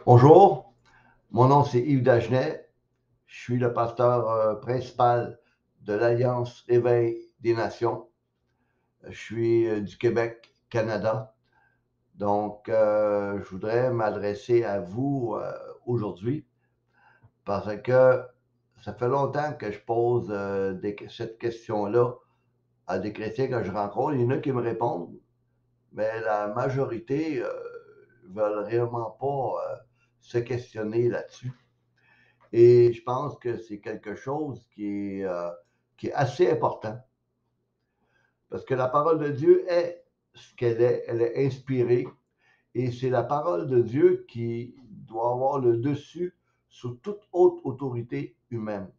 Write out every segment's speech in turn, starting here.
Bonjour, mon nom c'est Yves Dagenet. Je suis le pasteur principal de l'Alliance Éveil des Nations. Je suis du Québec, Canada. Donc, je voudrais m'adresser à vous aujourd'hui parce que ça fait longtemps que je pose cette question-là à des chrétiens que je rencontre. Il y en a qui me répondent, mais la majorité veulent réellement pas se questionner là-dessus. Et je pense que c'est quelque chose qui est assez important. Parce que la parole de Dieu est ce qu'elle est. Elle est inspirée. Et c'est la parole de Dieu qui doit avoir le dessus sur toute autre autorité humaine.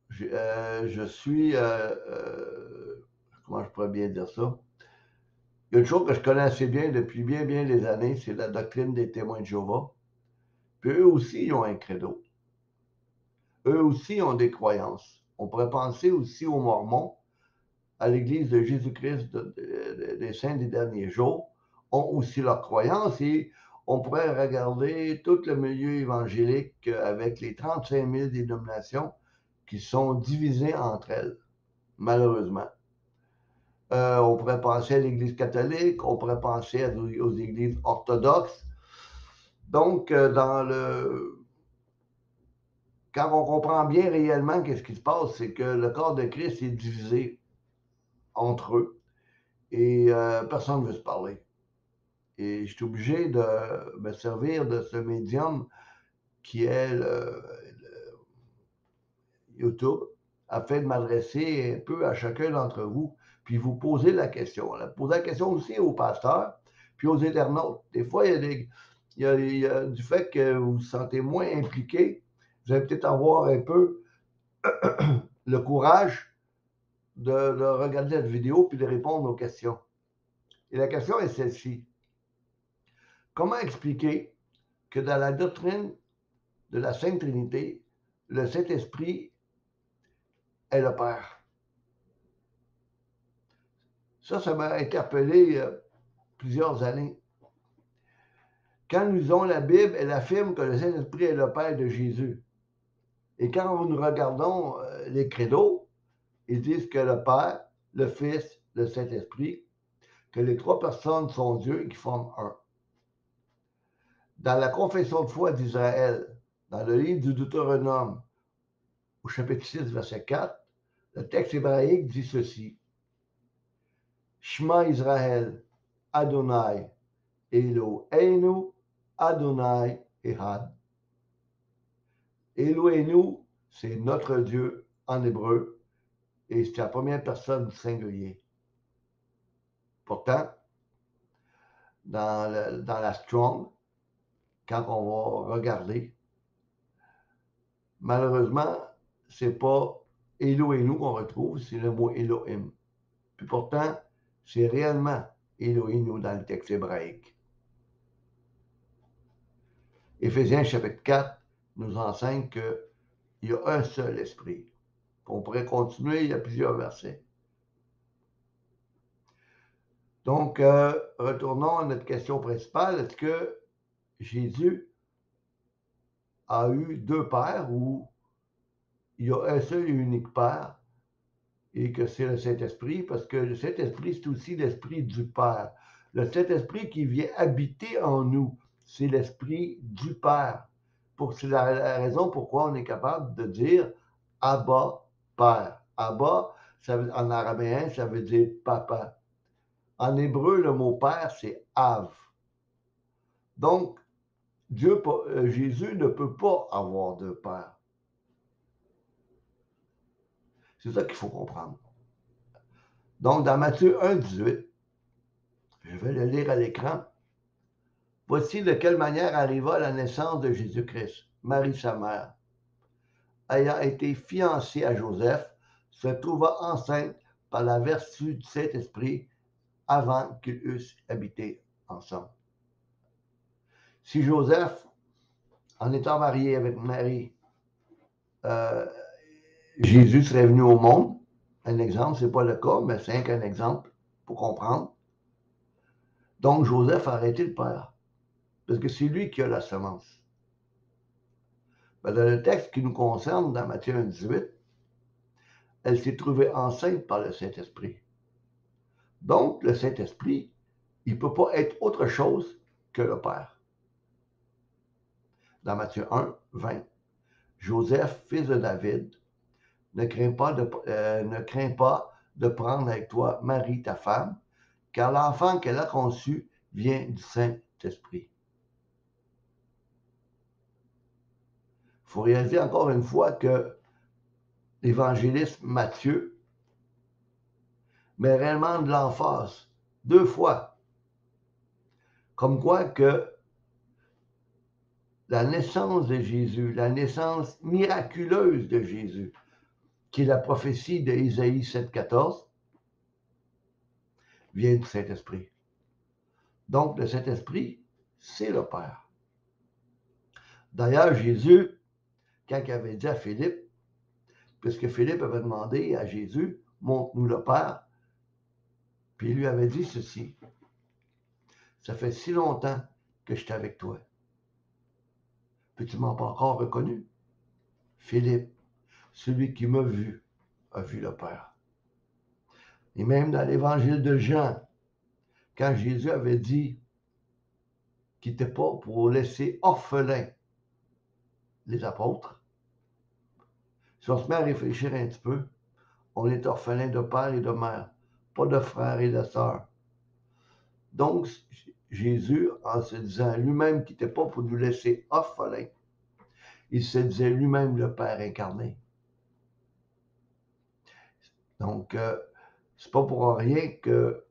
Je suis, comment je pourrais bien dire ça? Il y a une chose que je connais assez bien depuis bien des années, c'est la doctrine des témoins de Jéhovah. Puis eux aussi, ils ont un credo. Eux aussi ont des croyances. On pourrait penser aussi aux Mormons, à l'Église de Jésus-Christ des Saints des derniers jours, ont aussi leurs croyances et on pourrait regarder tout le milieu évangélique avec les 35 000 dénominations qui sont divisées entre elles, malheureusement. On pourrait penser à l'Église catholique, on pourrait penser aux églises orthodoxes. Donc, quand on comprend bien réellement qu'est-ce qui se passe, c'est que le corps de Christ est divisé entre eux et personne ne veut se parler. Et je suis obligé de me servir de ce médium qui est le YouTube afin de m'adresser un peu à chacun d'entre vous, puis vous poser la question. Poser la question aussi aux pasteurs, puis aux internautes. Des fois, il y a du fait que vous vous sentez moins impliqué, vous allez peut-être avoir un peu le courage de regarder cette vidéo puis de répondre aux questions. Et la question est celle-ci. Comment expliquer que dans la doctrine de la Sainte Trinité, le Saint-Esprit est le Père? Ça m'a interpellé plusieurs années. Quand nous lisons la Bible, elle affirme que le Saint-Esprit est le Père de Jésus. Et quand nous regardons les credos, ils disent que le Père, le Fils, le Saint-Esprit, que les trois personnes sont Dieu et qui forment un. Dans la confession de foi d'Israël, dans le livre du Deutéronome, au chapitre 6, verset 4, le texte hébraïque dit ceci. Shema Israël, Adonai, Eloheinu, Adonai Ehad. Eloheinu, c'est notre Dieu en hébreu et c'est la première personne singulier. Pourtant, dans la Strong, quand on va regarder, malheureusement, c'est pas Eloheinu qu'on retrouve, c'est le mot Elohim. Puis pourtant, c'est réellement Eloheinu dans le texte hébraïque. Éphésiens chapitre 4 nous enseigne qu'il y a un seul esprit. On pourrait continuer, il y a plusieurs versets. Donc, retournons à notre question principale. Est-ce que Jésus a eu deux pères ou il y a un seul et unique Père et que c'est le Saint-Esprit? Parce que le Saint-Esprit, c'est aussi l'Esprit du Père. Le Saint-Esprit qui vient habiter en nous, c'est l'Esprit du Père. C'est la raison pourquoi on est capable de dire Abba, Père. Abba, en araméen, ça veut dire papa. En hébreu, le mot père, c'est Av. Donc, Jésus ne peut pas avoir de père. C'est ça qu'il faut comprendre. Donc, dans Matthieu 1, 18, je vais le lire à l'écran. Voici de quelle manière arriva la naissance de Jésus-Christ. Marie, sa mère, ayant été fiancée à Joseph, se trouva enceinte par la vertu du Saint-Esprit avant qu'ils eussent habité ensemble. Si Joseph, en étant marié avec Marie, Jésus serait venu au monde, un exemple, ce n'est pas le cas, mais c'est un exemple pour comprendre. Donc, Joseph a arrêté le père. parce que c'est lui qui a la semence. Ben, dans le texte qui nous concerne, dans Matthieu 1,18, elle s'est trouvée enceinte par le Saint-Esprit. Donc, le Saint-Esprit, il ne peut pas être autre chose que le Père. Dans Matthieu 1, 20, Joseph, fils de David, ne crains pas de prendre avec toi Marie, ta femme, car l'enfant qu'elle a conçu vient du Saint-Esprit. Il faut réaliser encore une fois que l'évangéliste Matthieu met réellement de l'emphase 2 fois, comme quoi que la naissance de Jésus, la naissance miraculeuse de Jésus, qui est la prophétie d'Ésaïe 7,14, vient du Saint-Esprit. Donc, le Saint-Esprit, c'est le Père. D'ailleurs, Jésus, quand il avait dit à Philippe, puisque Philippe avait demandé à Jésus, montre-nous le Père, puis il lui avait dit ceci, ça fait si longtemps que j'étais avec toi. Puis tu ne m'as pas encore reconnu. Philippe, celui qui m'a vu, a vu le Père. Et même dans l'évangile de Jean, quand Jésus avait dit qu'il n'était pas pour laisser orphelins les apôtres, si on se met à réfléchir un petit peu, on est orphelin de père et de mère, pas de frères et de sœurs. Donc, Jésus, en se disant lui-même qu'il n'était pas pour nous laisser orphelins, il se disait lui-même le Père incarné. Donc, c'est pas pour rien que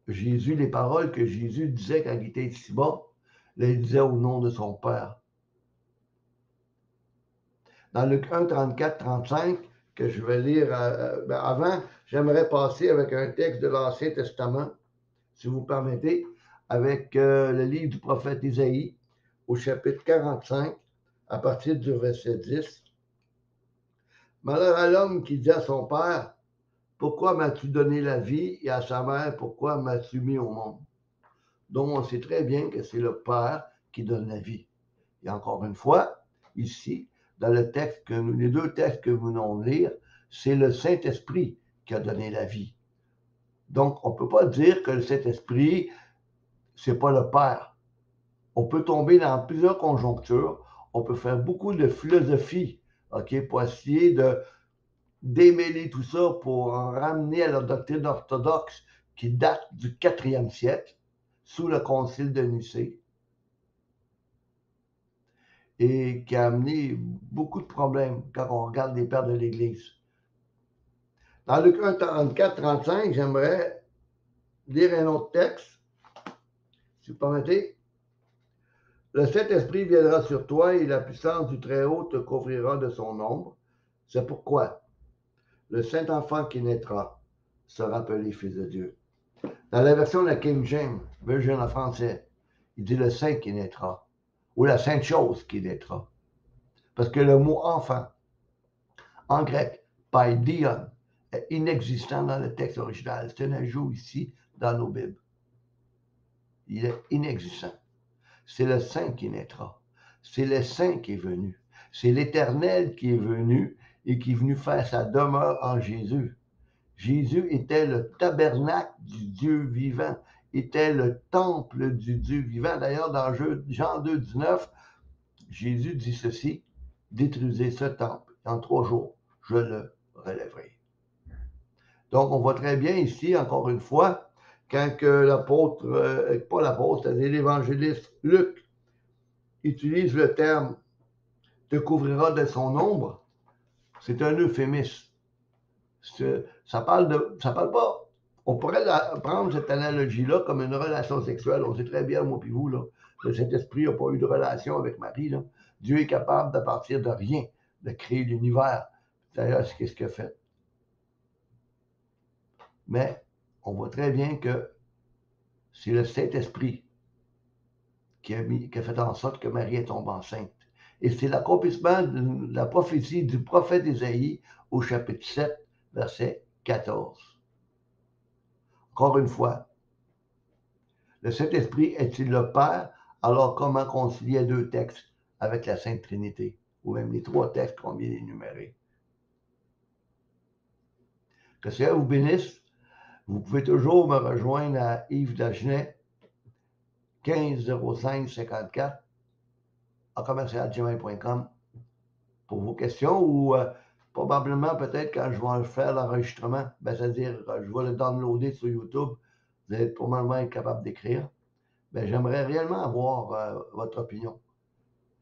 Jésus, les paroles que Jésus disait quand il était ici-bas, là, il disait au nom de son Père. Dans Luc 1, 34, 35, que je vais lire avant, j'aimerais passer avec un texte de l'Ancien Testament, si vous permettez, avec le livre du prophète Isaïe, au chapitre 45, à partir du verset 10. Malheur à l'homme qui dit à son père, pourquoi m'as-tu donné la vie, et à sa mère, pourquoi m'as-tu mis au monde? Donc, on sait très bien que c'est le Père qui donne la vie. Et encore une fois, ici, dans le texte les 2 textes que nous venons de lire, c'est le Saint-Esprit qui a donné la vie. Donc, on ne peut pas dire que le Saint-Esprit, ce n'est pas le Père. On peut tomber dans plusieurs conjonctures. On peut faire beaucoup de philosophie, pour essayer de démêler tout ça pour en ramener à la doctrine orthodoxe qui date du 4e siècle, sous le concile de Nicée, et qui a amené beaucoup de problèmes quand on regarde les pères de l'Église. Dans Luc 1, 44, 35, j'aimerais lire un autre texte, si vous permettez. Le Saint-Esprit viendra sur toi et la puissance du Très-Haut te couvrira de son ombre. C'est pourquoi le Saint-Enfant qui naîtra sera appelé Fils de Dieu. Dans la version de la King James, version en français, il dit le Saint qui naîtra, ou la Sainte chose qui naîtra. Parce que le mot enfant, en grec, paidion, est inexistant dans le texte original. C'est un ajout ici dans nos Bibles. Il est inexistant. C'est le Saint qui naîtra. C'est le Saint qui est venu. C'est l'Éternel qui est venu et qui est venu faire sa demeure en Jésus. Jésus était le tabernacle du Dieu vivant, était le temple du Dieu vivant. D'ailleurs, dans Jean 2, 19, Jésus dit ceci, « Détruisez ce temple, en 3 jours, je le relèverai. » Donc, on voit très bien ici, encore une fois, quand que l'apôtre, pas l'apôtre, c'est-à-dire l'évangéliste Luc, utilise le terme « te couvrira de son ombre », c'est un euphémisme. Ça parle pas. On pourrait prendre cette analogie-là comme une relation sexuelle. On sait très bien, moi et vous, là, que cet esprit n'a pas eu de relation avec Marie. Là. Dieu est capable, de partir de rien, de créer l'univers. D'ailleurs, c'est ce qu'il a fait. Mais on voit très bien que c'est le Saint-Esprit qui a fait en sorte que Marie est tombée enceinte. Et c'est l'accomplissement de la prophétie du prophète Ésaïe au chapitre 7, verset 14. Encore une fois, le Saint-Esprit est-il le Père Alors, comment concilier deux textes avec la Sainte Trinité, ou même les trois textes qu'on vient d'énumérer? Que le Seigneur vous bénisse. Vous pouvez toujours me rejoindre à Yves Dagenet, 150554 à commercial@gmail.com pour vos questions ou probablement peut-être quand je vais faire l'enregistrement, c'est-à-dire je vais le downloader sur YouTube, vous allez probablement être capable d'écrire. J'aimerais réellement avoir votre opinion.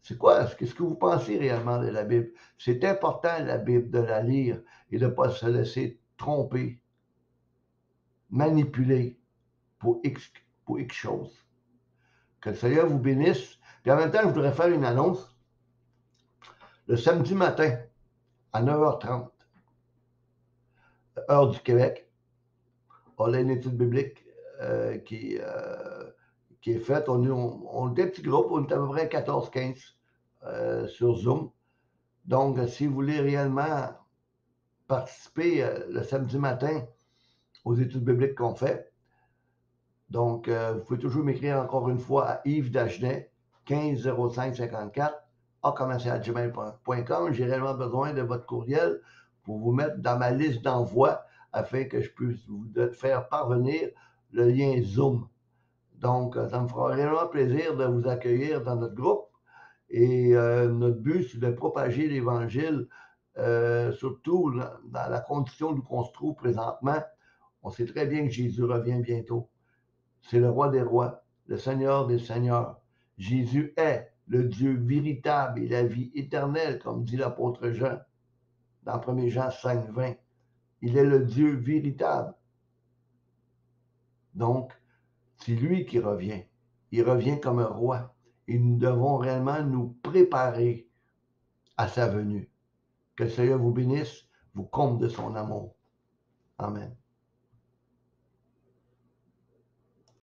C'est quoi? Qu'est-ce que vous pensez réellement de la Bible? C'est important, la Bible, de la lire et de ne pas se laisser tromper, manipuler pour X choses. Que le Seigneur vous bénisse. Puis en même temps, je voudrais faire une annonce. Le samedi matin, à 9h30, heure du Québec, on a une étude biblique qui est faite. On est un petit groupe, on est à peu près 14-15 sur Zoom. Donc, si vous voulez réellement participer le samedi matin aux études bibliques qu'on fait, donc vous pouvez toujours m'écrire encore une fois à Yves Dagenet, 150554 à commercial@gmail.com. J'ai réellement besoin de votre courriel pour vous mettre dans ma liste d'envoi afin que je puisse vous faire parvenir le lien Zoom. Donc, ça me fera réellement plaisir de vous accueillir dans notre groupe. Et notre but, c'est de propager l'Évangile, surtout dans la condition où on se trouve présentement. On sait très bien que Jésus revient bientôt. C'est le roi des rois, le Seigneur des seigneurs. Jésus est le Dieu véritable et la vie éternelle, comme dit l'apôtre Jean dans 1 Jean 5,20. Il est le Dieu véritable. Donc, c'est lui qui revient. Il revient comme un roi. Et nous devons réellement nous préparer à sa venue. Que le Seigneur vous bénisse, vous comble de son amour. Amen.